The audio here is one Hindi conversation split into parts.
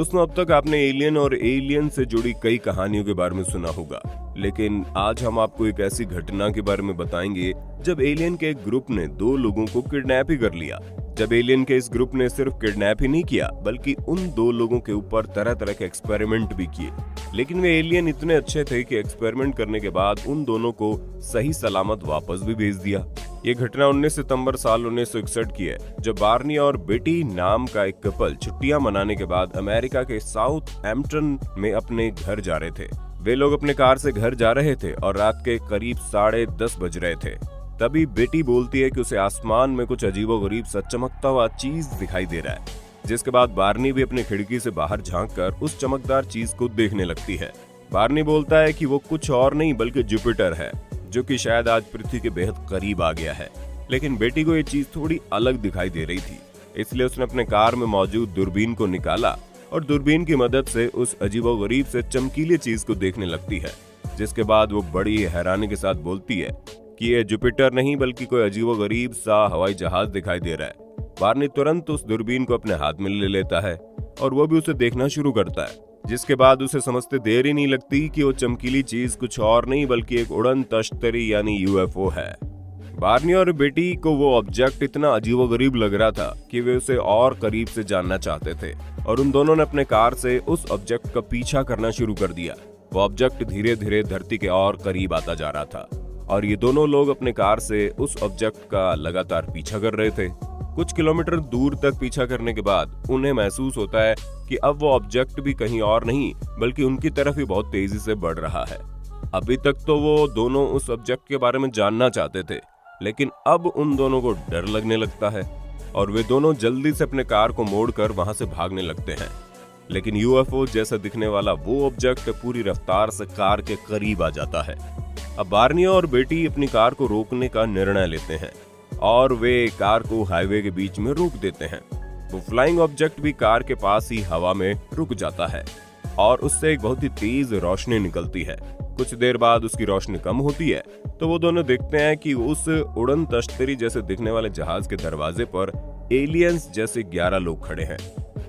दोस्तों, अब तक आपने एलियन और एलियन से जुड़ी कई कहानियों के बारे में सुना होगा, लेकिन आज हम आपको एक ऐसी घटना के बारे में बताएंगे जब एलियन के एक ग्रुप ने दो लोगों को किडनैप ही कर लिया। जब एलियन के इस ग्रुप ने सिर्फ किडनैप ही नहीं किया, बल्कि उन दो लोगों के ऊपर तरह तरह के एक्सपेरिमेंट भी किए। लेकिन वे एलियन इतने अच्छे थे कि एक्सपेरिमेंट करने के बाद उन दोनों को सही सलामत वापस भी भेज दिया। ये घटना 19 सितंबर साल 1961 की है, जब बार्नी और बेटी नाम का एक कपल छुट्टियां मनाने के बाद अमेरिका के साउथ हैम्पटन में अपने घर जा रहे थे। वे लोग अपने कार से घर जा रहे थे और रात के करीब 10:30 बज रहे थे। तभी बेटी बोलती है कि उसे आसमान में कुछ अजीबोगरीब सा चमकता हुआ चीज दिखाई दे रहा है, जिसके बाद बार्नी भी अपनी खिड़की से बाहर झांककर उस चमकदार चीज को देखने लगती है। बार्नी बोलता है कि वो कुछ और नहीं बल्कि जुपिटर है, जो कि शायद आज पृथ्वी के बेहद करीब आ गया है। लेकिन बेटी को ये चीज थोड़ी अलग दिखाई दे रही थी, इसलिए उसने अपने कार में मौजूद दूरबीन को निकाला और दूरबीन की मदद से उस अजीबोगरीब से चमकीली चीज को देखने लगती है। जिसके बाद वो बड़ी हैरानी के साथ बोलती है कि ये जुपिटर नहीं बल्कि कोई अजीबोगरीब सा हवाई जहाज दिखाई दे रहा है। बार्नी तुरंत उस दूरबीन को अपने हाथ में ले लेता है और वो भी उसे देखना शुरू करता है। जिसके बाद उसे समझते देर ही नहीं लगती कि वो चमकीली चीज कुछ और नहीं बल्कि एक उड़न तश्तरी यानी यूएफओ है। बार्नी और बेटी को वो ऑब्जेक्ट इतना अजीबोगरीब लग रहा था कि वे उसे और करीब से जानना चाहते थे और उन दोनों ने अपने कार से उस ऑब्जेक्ट का पीछा करना शुरू कर दिया। वो ऑब्जेक्ट धीरे धीरे धरती के और करीब आता जा रहा था और ये दोनों लोग अपने कार से उस ऑब्जेक्ट का लगातार पीछा कर रहे थे। कुछ किलोमीटर दूर तक पीछा करने के बाद उन्हें महसूस होता है कि अब वो ऑब्जेक्ट भी कहीं और नहीं बल्कि उनकी तरफ ही बहुत तेजी से बढ़ रहा है। अभी तक तो वो दोनों उस ऑब्जेक्ट के बारे में जानना चाहते थे, लेकिन अब उन दोनों को डर लगने लगता है और वे दोनों जल्दी से अपने कार को मोड़कर वहां से भागने लगते हैं। लेकिन यूएफओ जैसा दिखने वाला वो ऑब्जेक्ट पूरी रफ्तार से कार के करीब आ जाता है। अब बार्नी और बेटी अपनी कार को रोकने का निर्णय लेते हैं और वे कार को हाईवे के बीच में रोक देते हैं। वो फ्लाइंग ऑब्जेक्ट भी कार के पास ही हवा में रुक जाता है और उससे एक बहुत ही तेज रोशनी निकलती है। कुछ देर बाद उसकी रोशनी कम होती है तो वो दोनों देखते हैं कि उस उड़न तश्तरी जैसे दिखने वाले जहाज के दरवाजे पर एलियंस जैसे 11 लोग खड़े हैं।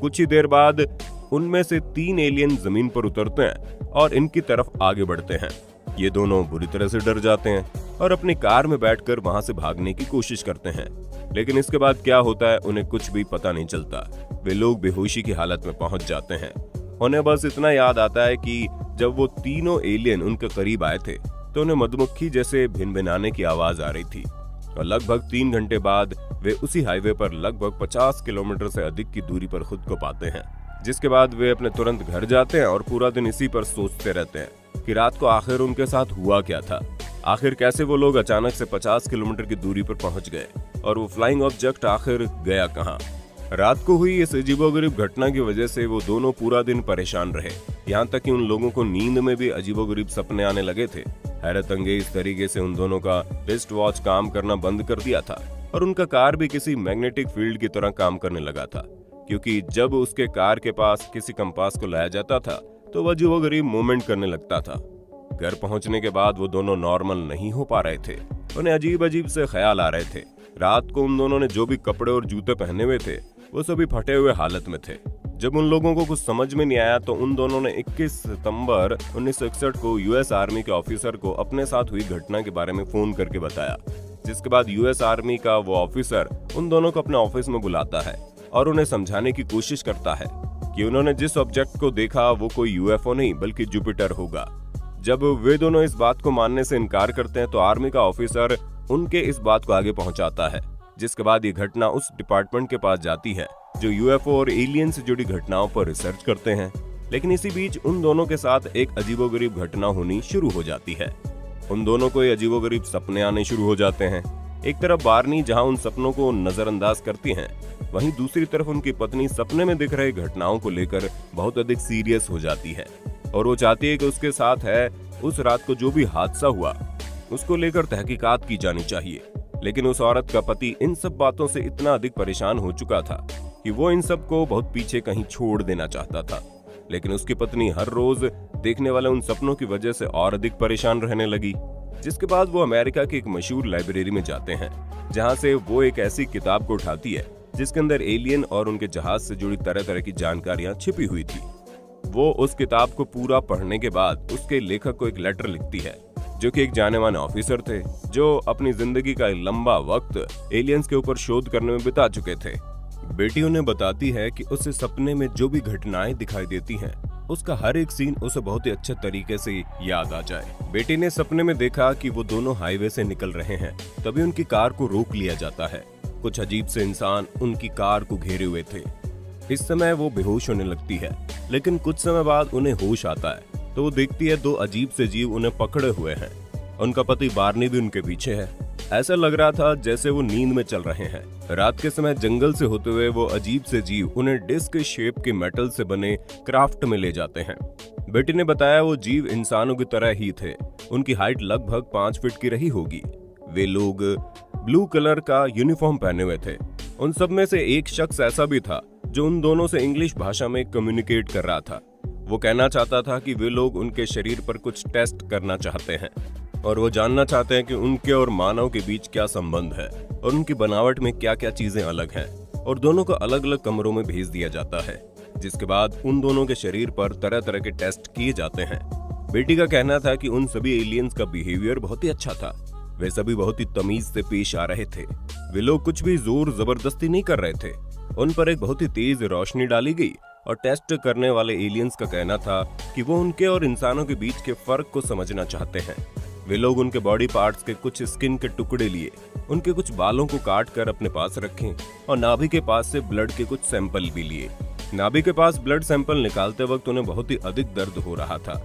कुछ ही देर बाद उनमें से 3 एलियन जमीन पर उतरते हैं और इनकी तरफ आगे बढ़ते हैं। ये दोनों बुरी तरह से डर जाते हैं और अपनी कार में बैठकर वहां से भागने की कोशिश करते हैं, लेकिन इसके बाद क्या होता है उन्हें कुछ भी पता नहीं चलता। वे लोग बेहोशी की हालत में पहुंच जाते हैं। उन्हें बस इतना याद आता है कि जब वो तीनों एलियन उनके करीब आए थे तो उन्हें मधुमक्खी जैसे भिनभिनाने की आवाज आ रही थी और लगभग 3 घंटे बाद वे उसी हाईवे पर लगभग 50 किलोमीटर से अधिक की दूरी पर खुद को पाते हैं। जिसके बाद वे अपने तुरंत घर जाते हैं और पूरा दिन इसी पर सोचते रहते हैं कि रात को आखिर उनके साथ हुआ क्या था। आखिर कैसे वो लोग अचानक से 50 किलोमीटर की दूरी पर पहुंच गए और वो फ्लाइंग ऑब्जेक्ट आखिर गया कहां। रात को हुई इस अजीबोगरीब घटना की वजह से वो दोनों पूरा दिन परेशान रहे, यहाँ तक कि उन लोगों को नींद में भी अजीबोगरीब सपने आने लगे थे। हैरत अंगेज तरीके से उन दोनों का रिस्ट वॉच काम करना बंद कर दिया था और उनका कार भी किसी मैग्नेटिक फील्ड की तरह काम करने लगा था, क्योंकि जब उसके कार के पास किसी कंपास को लाया जाता था तो वह अजीबोगरीब मूवमेंट करने लगता था। घर पहुंचने के बाद वो दोनों नॉर्मल नहीं हो पा रहे थे। उन्हें अजीब अजीब से ख्याल आ रहे थे। रात को उन दोनों ने जो भी कपड़े और जूते पहने हुए थे वो सभी फटे हुए हालत में थे। जब उन लोगों को कुछ समझ में नहीं आया तो उन दोनों ने 21 सितंबर 1961 को यूएस आर्मी के ऑफिसर को अपने साथ हुई घटना के बारे में फोन करके बताया। जिसके बाद यूएस आर्मी का वो ऑफिसर उन दोनों को अपने ऑफिस में बुलाता है और उन्हें समझाने की कोशिश करता है कि उन्होंने जिस ऑब्जेक्ट को देखा वो कोई यूएफओ नहीं बल्कि जुपिटर होगा। जब वे दोनों इस बात को मानने से इनकार करते हैं तो आर्मी का ऑफिसर उनके इस बात को आगे पहुंचाता है। जिसके बाद ये घटना उस डिपार्टमेंट के पास जाती है जो यूएफओ और एलियन से जुड़ी घटनाओं पर रिसर्च करते हैं। लेकिन इसी बीच उन दोनों के साथ एक अजीबोगरीब घटना होनी शुरू हो जाती है। उन दोनों को ये अजीबोगरीब सपने आने शुरू हो जाते हैं। एक तरफ बार्नी जहां उन सपनों को नजरअंदाज करती हैं, वहीं दूसरी तरफ उनकी पत्नी सपने में दिख रहे घटनाओं को लेकर बहुत अधिक सीरियस हो जाती है और वो चाहती है कि उसके साथ है उस रात को जो भी हादसा हुआ उसको लेकर तहकीकात की जानी चाहिए। लेकिन उस औरत का पति इन सब बातों से इतना अधिक परेशान हो चुका था कि वो इन सब को बहुत पीछे कहीं छोड़ देना चाहता था। लेकिन उसकी पत्नी हर रोज देखने वाले उन सपनों की वजह से और अधिक परेशान रहने लगी। जिसके बाद वो अमेरिका की एक मशहूर लाइब्रेरी में जाते हैं, जहां से वो एक ऐसी किताब को उठाती है जिसके अंदर एलियन और उनके जहाज से जुड़ी तरह तरह की जानकारियां छिपी हुई थी। वो उस किताब को पूरा पढ़ने के बाद उसके लेखक को एक लेटर लिखती है, जो कि एक जाने माने ऑफिसर थे जो अपनी जिंदगी का एक लंबा वक्त एलियंस के ऊपर शोध करने में बिता चुके थे। बेटी उन्हें बताती है कि उसे सपने में जो भी घटनाएं दिखाई देती हैं, उसका हर एक सीन उसे बहुत ही अच्छे तरीके से याद आ जाए। बेटी ने सपने में देखा कि वो दोनों हाईवे से निकल रहे हैं, तभी उनकी कार को रोक लिया जाता है। कुछ अजीब से इंसान उनकी कार को घेरे हुए थे। इस समय वो बेहोश होने लगती है, लेकिन कुछ समय बाद उन्हें होश आता है तो वो देखती है दो अजीब से जीव उन्हें पकड़े हुए हैं। उनका पति बार्नी भी उनके पीछे है। ऐसा लग रहा था जैसे वो नींद में चल रहे हैं। रात के समय जंगल से होते हुए वो अजीब से जीव उन्हें डिस्क शेप के मेटल से बने क्राफ्ट में ले जाते हैं। बेटी ने बताया वो जीव इंसानों की तरह ही थे। उनकी हाइट लगभग 5 फीट की रही होगी। वे लोग ब्लू कलर का यूनिफॉर्म पहने हुए थे। उन सब में से एक शख्स ऐसा भी था जो उन दोनों से इंग्लिश भाषा में कम्युनिकेट कर रहा था। वो कहना चाहता था कि वे लोग उनके शरीर पर कुछ टेस्ट करना चाहते हैं और वो जानना चाहते हैं कि उनके और मानव के बीच क्या संबंध है और उनकी बनावट में क्या क्या चीजें अलग हैं, और दोनों को अलग अलग कमरों में भेज दिया जाता है, जिसके बाद उन दोनों के शरीर पर तरह तरह के टेस्ट किए जाते हैं। बेटी का कहना था कि उन सभी एलियंस का बिहेवियर बहुत ही अच्छा था। वे सभी बहुत ही तमीज से पेश आ रहे थे। वे लोग कुछ भी जोर जबरदस्ती नहीं कर रहे थे। उन पर एक बहुत ही तेज रोशनी डाली गई और टेस्ट करने वाले एलियंस का कहना था कि वो उनके और इंसानों के बीच के फर्क को समझना चाहते हैं। वे लोग उनके बॉडी पार्ट्स के कुछ स्किन के टुकड़े लिए, उनके कुछ बालों को काट कर अपने पास रखें और नाभि के पास से ब्लड के कुछ सैंपल भी लिए। नाभि के पास ब्लड सैंपल निकालते वक्त उन्हें बहुत ही अधिक दर्द हो रहा था,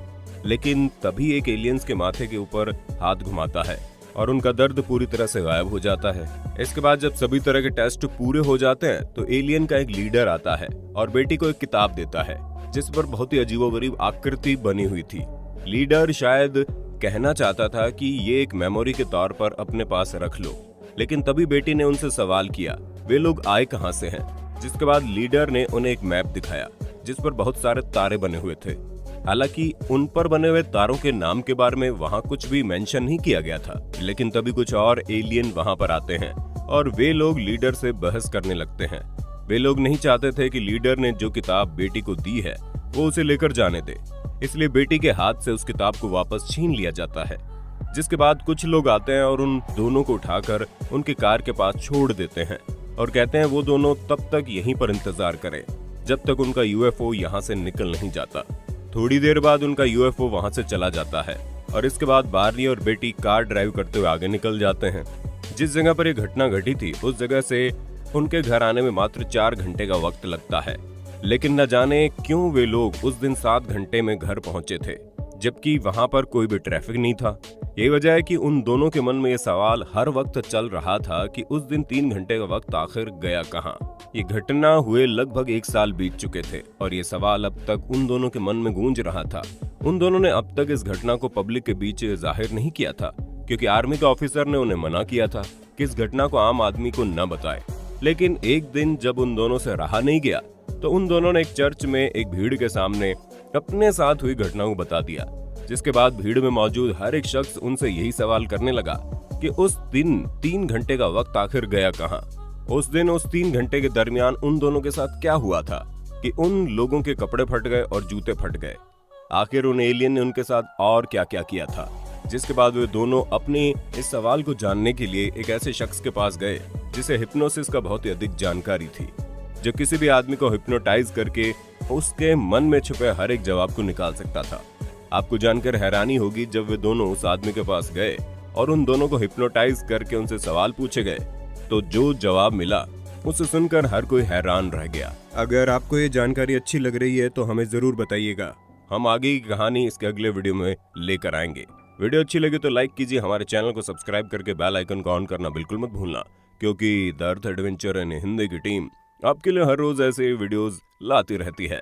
लेकिन तभी एक एलियंस के माथे के ऊपर हाथ घुमाता है और उनका दर्द पूरी तरह से गायब हो जाता है। इसके बाद जब सभी तरह के टेस्ट पूरे हो जाते हैं तो एलियन का एक लीडर आता है और बेटी को एक किताब देता है जिस पर बहुत ही अजीबोगरीब आकृति बनी हुई थी। लीडर शायद कहना चाहता था कि ये एक मेमोरी के तौर पर अपने पास रख लो, लेकिन तभी बेटी ने उनसे सवाल किया वे लोग आए कहां से हैं। जिसके बाद लीडर ने उन्हें एक मैप दिखाया जिस पर बहुत सारे तारे बने हुए थे। हालांकि उन पर बने हुए तारों के नाम के बारे में वहां कुछ भी मेंशन नहीं किया गया था, लेकिन तभी कुछ और एलियन वहां पर आते हैं और वे लोग लीडर से बहस करने लगते हैं। वे लोग नहीं चाहते थे कि लीडर ने जो किताब बेटी को दी है वो उसे लेकर जाने दे, इसलिए बेटी के हाथ से उस किताब को वापस छीन लिया जाता है। जिसके बाद कुछ लोग आते हैं और उन दोनों को उठाकर उनकी कार के पास छोड़ देते हैं और कहते हैं वो दोनों तब तक यहीं पर इंतजार करें जब तक उनका यूएफओ यहाँ से निकल नहीं जाता। थोड़ी देर बाद उनका यूएफओ वहां से चला जाता है और इसके बाद बार्नी और बेटी कार ड्राइव करते हुए आगे निकल जाते हैं। जिस जगह पर यह घटना घटी थी उस जगह से उनके घर आने में मात्र 4 घंटे का वक्त लगता है, लेकिन न जाने क्यों वे लोग उस दिन 7 घंटे में घर पहुंचे थे, जबकि वहां पर कोई भी ट्रैफिक नहीं था। यही वजह है कि उन दोनों के मन में यह सवाल हर वक्त चल रहा था कि उस दिन 3 घंटे का वक्त आखिर गया कहां। ये घटना हुए लगभग 1 साल बीत चुके थे और ये सवाल अब तक उन दोनों के मन में गूंज रहा था। उन दोनों ने अब तक इस घटना को पब्लिक के बीच जाहिर नहीं किया था, क्योंकि आर्मी के ऑफिसर ने उन्हें मना किया था कि इस घटना को आम आदमी को न बताए। लेकिन एक दिन जब उन दोनों से रहा नहीं गया तो उन दोनों ने एक चर्च में एक भीड़ के सामने अपने साथ हुई घटना को बता दिया, जिसके बाद भीड़ में मौजूद हर एक शख्स उनसे यही सवाल करने लगा कि उस दिन 3 घंटे का वक्त आखिर गया कहां। उस दिन उस 3 घंटे के दरमियान उन दोनों के साथ क्या हुआ था कि उन लोगों के कपड़े फट गए और जूते फट गए। आखिर उन एलियन ने उनके साथ और क्या क्या किया था। जिसके बाद वे दोनों अपने इस सवाल को जानने के लिए एक ऐसे शख्स के पास गए जिसे हिप्नोसिस का बहुत ही अधिक जानकारी थी, जो किसी भी आदमी को हिप्नोटाइज करके उसके मन में छुपे हर एक जवाब को निकाल सकता था। आपको जानकर हैरानी होगी जब वे दोनों उस आदमी के पास गए और उन दोनों को हिप्नोटाइज करके उनसे सवाल पूछे गए, तो जो जवाब मिला उसे सुनकर हर कोई हैरान रह गया। अगर आपको ये जानकारी अच्छी लग रही है तो हमें जरूर बताइएगा, हम आगे की कहानी इसके अगले वीडियो में लेकर आएंगे। वीडियो अच्छी लगी तो लाइक कीजिए, हमारे चैनल को सब्सक्राइब करके बेल आइकन को ऑन करना बिल्कुल मत भूलना, क्योंकि the earth adventure in Hindi की टीम आपके लिए हर रोज ऐसे वीडियोस लाती रहती है।